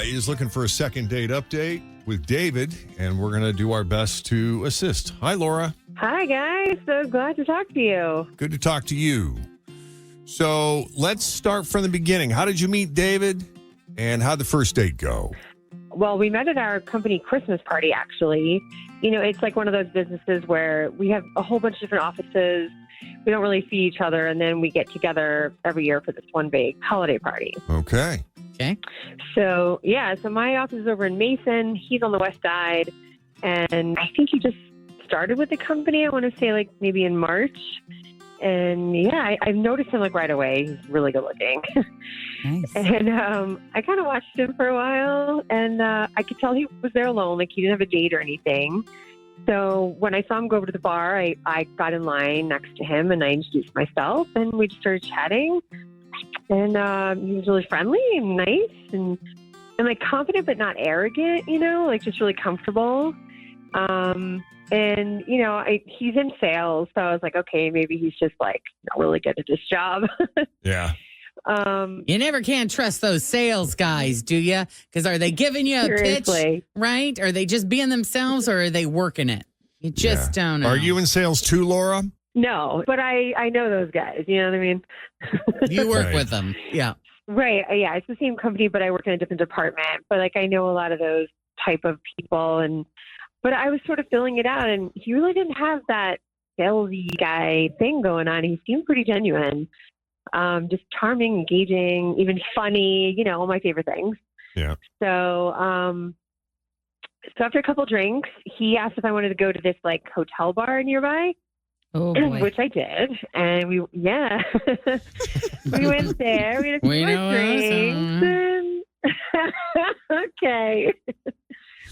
is looking for a second date update with David, and we're going to do our best to assist. Hi, Laura. Hi, guys. So glad to talk to you. Good to talk to you. So let's start from the beginning. How did you meet David, and how'd the first date go? Well, we met at our company Christmas party, actually. You know, it's like one of those businesses where we have a whole bunch of different offices. We don't really see each other, and then we get together every year for this one big holiday party. Okay. So my office is over in Mason. He's on the west side, and I think he just started with the company, I want to say, like, maybe in March. And, I've noticed him, like, right away. He's really good looking. Nice. And I kind of watched him for a while, and I could tell he was there alone. Like, he didn't have a date or anything. So when I saw him go over to the bar, I got in line next to him, and I introduced myself, and we just started chatting. And he was really friendly and nice and like confident but not arrogant, you know, like just really comfortable. And, you know, he's in sales, so I was like, okay, maybe he's just like not really good at this job. Yeah. You never can trust those sales guys, do you? Because are they giving you a Seriously. pitch, right? Are they just being themselves, or are they working it? You just don't know. Are you in sales too, Laura? No, but I know those guys, you know what I mean? You work Right. with them. Yeah. Right. Yeah, it's the same company, but I work in a different department. But like I know a lot of those type of people, but I was sort of filling it out, and he really didn't have that salesy guy thing going on. He seemed pretty genuine, just charming, engaging, even funny. You know, all my favorite things. Yeah. So, after a couple drinks, he asked if I wanted to go to this like hotel bar nearby. Oh, boy. Which I did, and we went there. We had a few We know more drinks. And okay.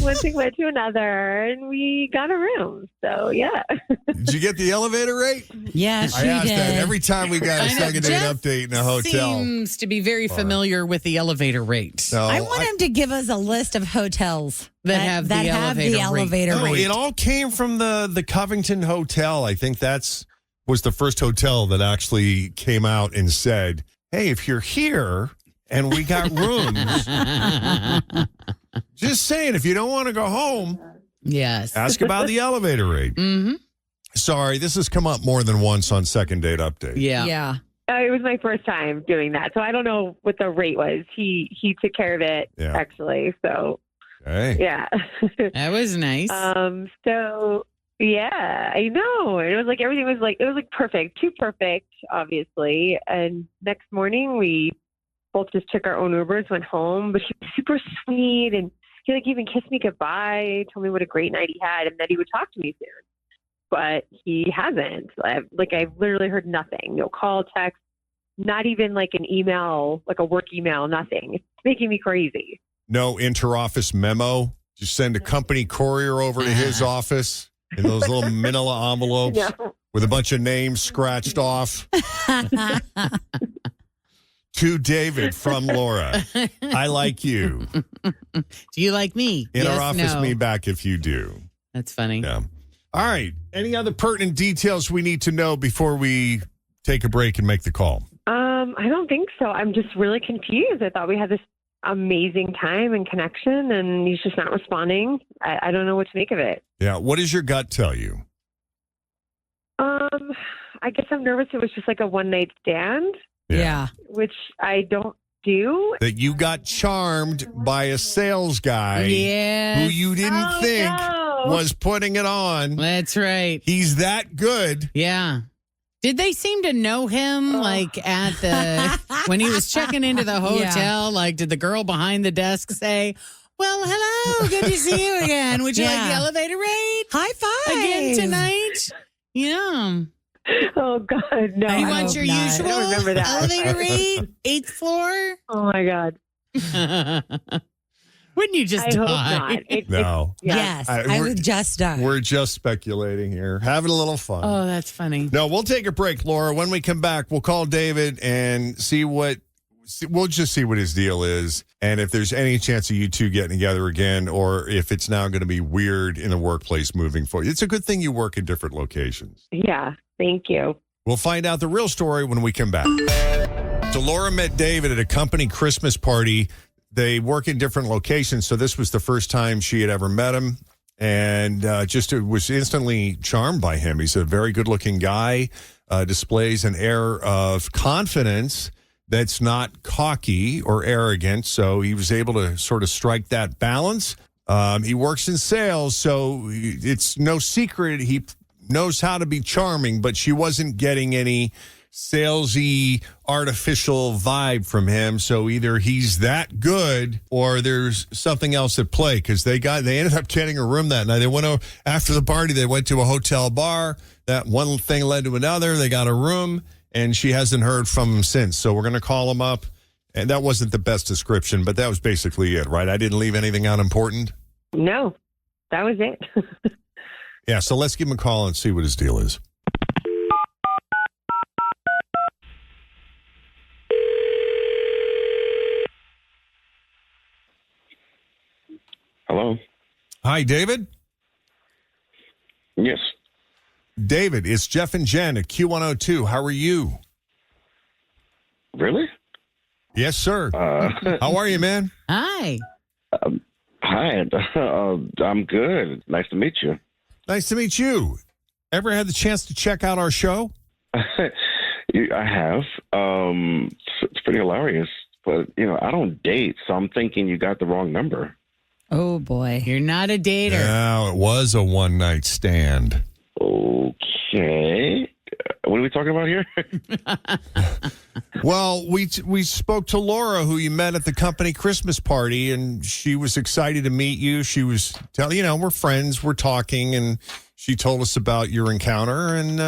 One thing led to another, and we got a room. So, yeah. Did you get the elevator rate? Yeah, she I asked did. that every time we got a I know, second date Jeff update in a hotel. Seems to be very familiar with the elevator rate. So I want him to give us a list of hotels That have the elevator rate. No, rate. it all came from the Covington Hotel. I think was the first hotel that actually came out and said, hey, if you're here and we got rooms, just saying, if you don't want to go home, Yes. ask about the elevator rate. Mm-hmm. Sorry, this has come up more than once on Second Date Update. Yeah. Yeah. It was my first time doing that. So I don't know what the rate was. He took care of it, Yeah. actually. So, Hey. yeah. That was nice. So yeah, I know. It was like everything was like, it was like perfect, too perfect, obviously. And next morning we both just took our own Ubers, went home, but he was super sweet, and he like even kissed me goodbye, told me what a great night he had, and that he would talk to me soon. But he hasn't. I've literally heard nothing. No call, text, not even like an email, like a work email, nothing. It's making me crazy. No interoffice memo. Just send a company courier over to his office in those little manila envelopes No. with a bunch of names scratched off. To David from Laura. I like you. Do you like me? Interoffice Yes, no. me back if you do. That's funny. Yeah. All right. Any other pertinent details we need to know before we take a break and make the call? I don't think so. I'm just really confused. I thought we had this amazing time and connection, and he's just not responding. I don't know what to make of it. Yeah. What does your gut tell you? I guess I'm nervous it was just like a one-night stand, Yeah. which I don't do. That you got charmed by a sales guy Yes. who you didn't Oh, think no. was putting it on. That's right. He's that good. Yeah. Did they seem to know him, like, at the, when he was checking into the hotel? Like, did the girl behind the desk say, well, hello, good to see you again. Would you like the Yeah. elevator rate High five. again tonight? Yeah. Oh, God, no. You I want hope your not. usual I don't remember that. elevator rate? 8th floor? Oh, my God. Wouldn't you just I hope die? not. No. Yeah. Yes. I- I we're- was just done. We're just speculating here, having a little fun. Oh, that's funny. No, we'll take a break, Laura. When we come back, we'll call David and we'll just see what his deal is. And if there's any chance of you two getting together again, or if it's now going to be weird in the workplace moving forward. It's a good thing you work in different locations. Yeah. Thank you. We'll find out the real story when we come back. So Laura met David at a company Christmas party they work in different locations. So this was the first time she had ever met him, and just was instantly charmed by him. He's a very good-looking guy, displays an air of confidence that's not cocky or arrogant. So he was able to sort of strike that balance. He works in sales, so it's no secret he knows how to be charming, but she wasn't getting any salesy, artificial vibe from him. So either he's that good or there's something else at play, because they ended up getting a room that night. They went over after the party. They went to a hotel bar. That one thing led to another. They got a room, and she hasn't heard from him since. So we're going to call him up. And that wasn't the best description, but that was basically it, right? I didn't leave anything out important. No, that was it. Yeah, so let's give him a call and see what his deal is. Hello? Hi, David. Yes. David, it's Jeff and Jen at Q102. How are you? Really? Yes, sir. How are you, man? Hi. Hi. I'm good. Nice to meet you. Nice to meet you. Ever had the chance to check out our show? I have. It's pretty hilarious. But, I don't date, so I'm thinking you got the wrong number. Oh, boy. You're not a dater. No, it was a one-night stand. Okay. What are we talking about here? Well, we spoke to Laura, who you met at the company Christmas party, and she was excited to meet you. She was telling, we're friends, we're talking, and she told us about your encounter. And,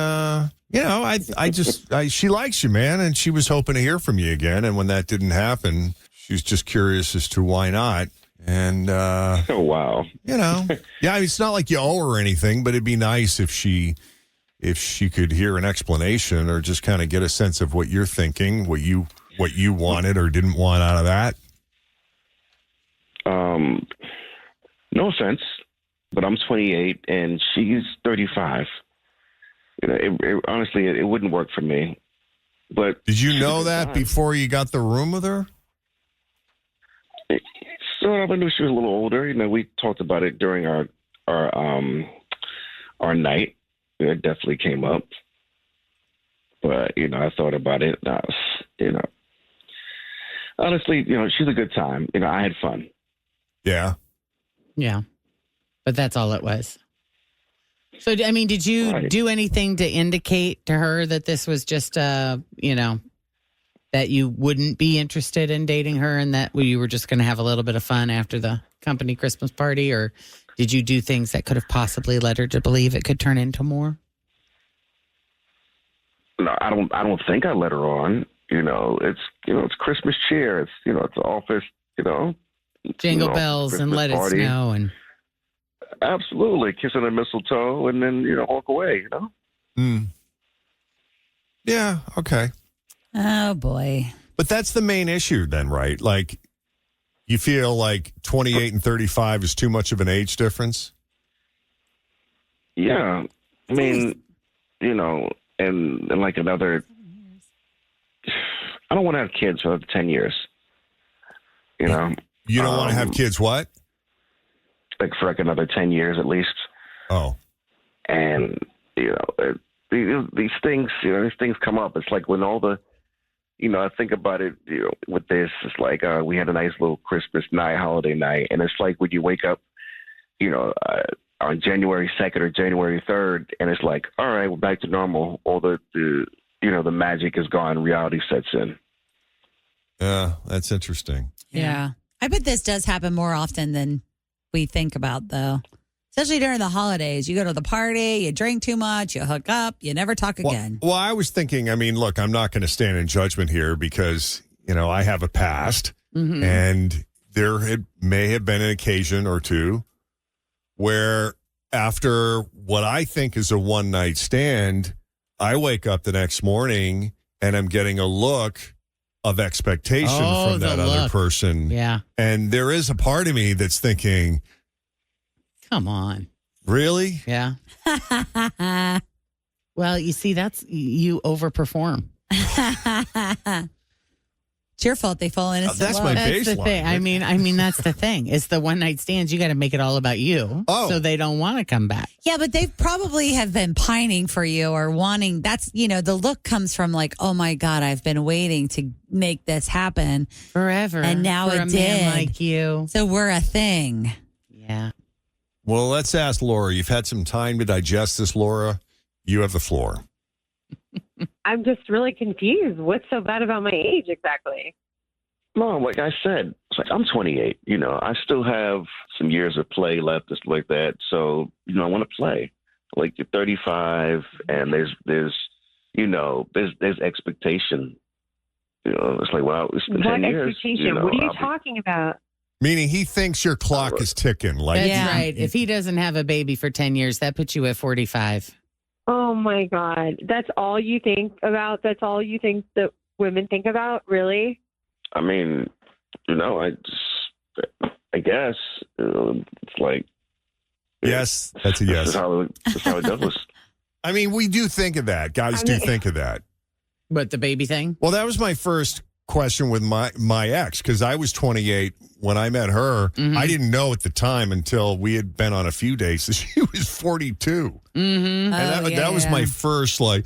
she likes you, man, and she was hoping to hear from you again. And when that didn't happen, she was just curious as to why not. And, Oh, wow. yeah, it's not like you owe her anything, but it'd be nice if she could hear an explanation or just kind of get a sense of what you're thinking, what you wanted or didn't want out of that. No offense, but I'm 28 and she's 35. Honestly, it wouldn't work for me. But Did you know that before you got the room with her? Sort of. I knew she was a little older. We talked about it during our night. It definitely came up. But, I thought about it. Honestly, she's a good time. I had fun. Yeah. Yeah. But that's all it was. So, did you do anything to indicate to her that this was just, that you wouldn't be interested in dating her and that you were just going to have a little bit of fun after the company Christmas party? Or did you do things that could have possibly led her to believe it could turn into more? No, I don't think I let her on. It's Christmas cheer. It's it's office. Jingle bells Christmas and let party. it snow and Absolutely, kissing a mistletoe and then walk away. Yeah. Okay. Oh, boy. But that's the main issue then, right? Like, you feel like 28 and 35 is too much of an age difference? Yeah, I mean, and like another. I don't want to have kids for 10 years. You don't want to have kids, what? Like for another 10 years at least. Oh. And, these things come up. It's like when all the, I think about it, with this, it's like we had a nice little Christmas night, holiday night. And it's like when you wake up, on January 2nd or January 3rd, and it's like, all right, we're back to normal. All the magic is gone. Reality sets in. Yeah, that's interesting. Yeah. I bet this does happen more often than we think about, though. Especially during the holidays. You go to the party, you drink too much, you hook up, you never talk again. Well, I was thinking, look, I'm not going to stand in judgment here because, I have a past. Mm-hmm. And there may have been an occasion or two where after what I think is a one-night stand, I wake up the next morning and I'm getting a look of expectation from that other person. Yeah. And there is a part of me that's thinking, come on. Really? Yeah. Well, you see, you overperform. It's your fault they fall innocent. That's love. my That's the baseline. thing. I mean, that's the thing. It's the one night stands. You got to make it all about you. Oh. So they don't want to come back. Yeah, but they probably have been pining for you or wanting. That's, the look comes from like, oh my God, I've been waiting to make this happen. Forever. And now for it a man did. like you. So we're a thing. Yeah. Well, let's ask Laura. You've had some time to digest this, Laura. You have the floor. I'm just really confused. What's so bad about my age exactly? No, like I said, it's like I'm 28. I still have some years of play left, just like that. So, I want to play. Like you're 35, and there's expectation. It's like, well, it's been What 10 years. expectation? What are you talking about? Meaning he thinks your clock is ticking. Like That's Yeah. right. If he doesn't have a baby for 10 years, that puts you at 45. Oh my God. That's all you think about? That's all you think that women think about? Really? I mean, I guess it's like. Yes, that's a yes. That's how it goes. I mean, we do think of that. Guys do think of that. But the baby thing? Well, that was my first question with my ex, because I was 28 when I met her. Mhm. I didn't know at the time until we had been on a few dates that she was 42. Mm-hmm. And that was my first, like,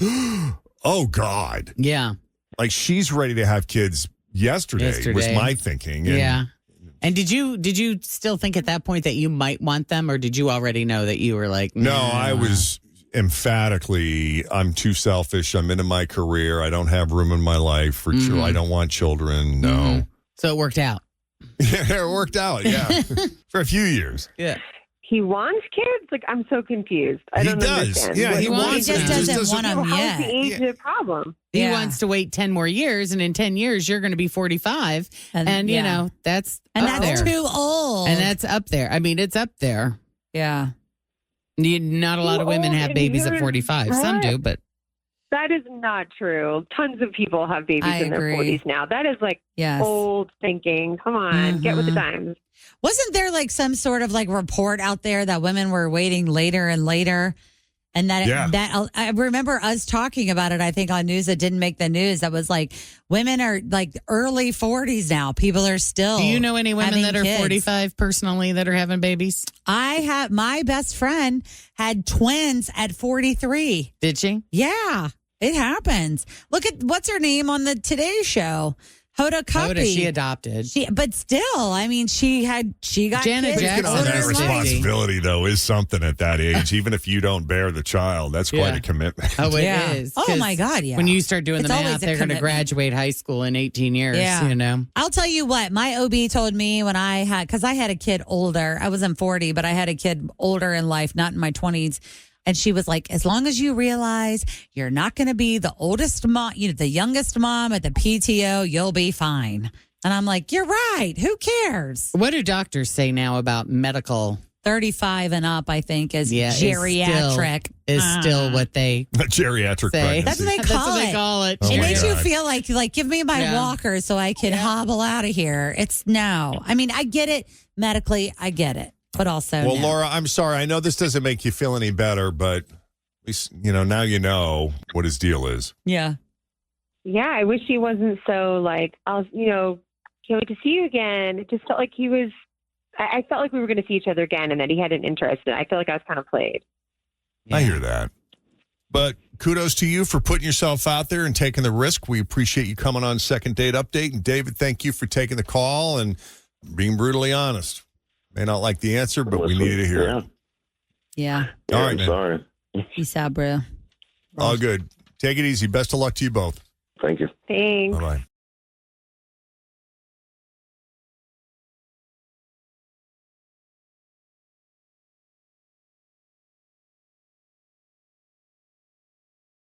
oh, God. Yeah. Like, she's ready to have kids yesterday. Was my thinking. And yeah. And did you still think at that point that you might want them, or did you already know that you were like, No, I was emphatically, I'm too selfish. I'm into my career. I don't have room in my life for Mhm. I don't want children. No. Mhm. So it worked out. Yeah, it worked out. Yeah. For a few years. Yeah. He wants kids? Like, I'm so confused. I He don't does. understand. Yeah, he What- wants He just it. doesn't want them How's yet. the age a problem? He Yeah. wants to wait 10 more years, and in 10 years, you're going to be 45. And you yeah. know, that's And up that's there. too old. And that's up there. I mean, it's up there. yeah. Not a lot of women Too have old babies and at 45. Some what? do, but That is not true. Tons of people have babies I in their agree. 40s now. That is like Yes. old thinking. Come on, get with the times. Wasn't there like some sort of like report out there that women were waiting later and later? And that I remember us talking about it, I think, on news that didn't make the news. That was like women are like early 40s now. People are still. do you know any women having that are kids. 45 personally that are having babies? I have my best friend had twins at 43. Did she? Yeah, it happens. Look at what's her name on the Today Show. Hoda Kotb. Hoda, she adopted. But still, I mean, she got Janet kids Jackson On older that is in life. responsibility, though, is something at that age. Even if you don't bear the child, that's quite Yeah. a commitment. Oh, it Yeah. is. Oh, 'Cause my God, yeah. When you start doing It's the always math, a they're going to commitment. graduate high school in 18 years, Yeah. you know? I'll tell you what, my OB told me when I had, because I had a kid older. I wasn't 40, but I had a kid older in life, not in my 20s. And she was like, as long as you realize you're not going to be the oldest mom, the youngest mom at the PTO, you'll be fine. And I'm like, you're right. Who cares? What do doctors say now about medical 35 and up, I think, is Yeah, geriatric. is still what they Geriatric say. pregnancy. That's what they That's call what it. they call it. Oh, It my makes you God. feel like give me my Yeah. walker so I can hobble out of here. It's no. I mean, I get it medically. I get it. But also, Well, no. Laura, I'm sorry. I know this doesn't make you feel any better, but at least, now you know what his deal is. Yeah. Yeah, I wish he wasn't so like, can't wait to see you again. It just felt like he was, I felt like we were going to see each other again and that he had an interest. And I feel like I was kind of played. I hear that. But kudos to you for putting yourself out there and taking the risk. We appreciate you coming on Second Date Update. And David, thank you for taking the call and being brutally honest. May not like the answer, but we needed to hear it. Yeah. All right, I'm man. sorry. Peace out, bro. All good. Take it easy. Best of luck to you both. Thank you. Thanks. Bye-bye.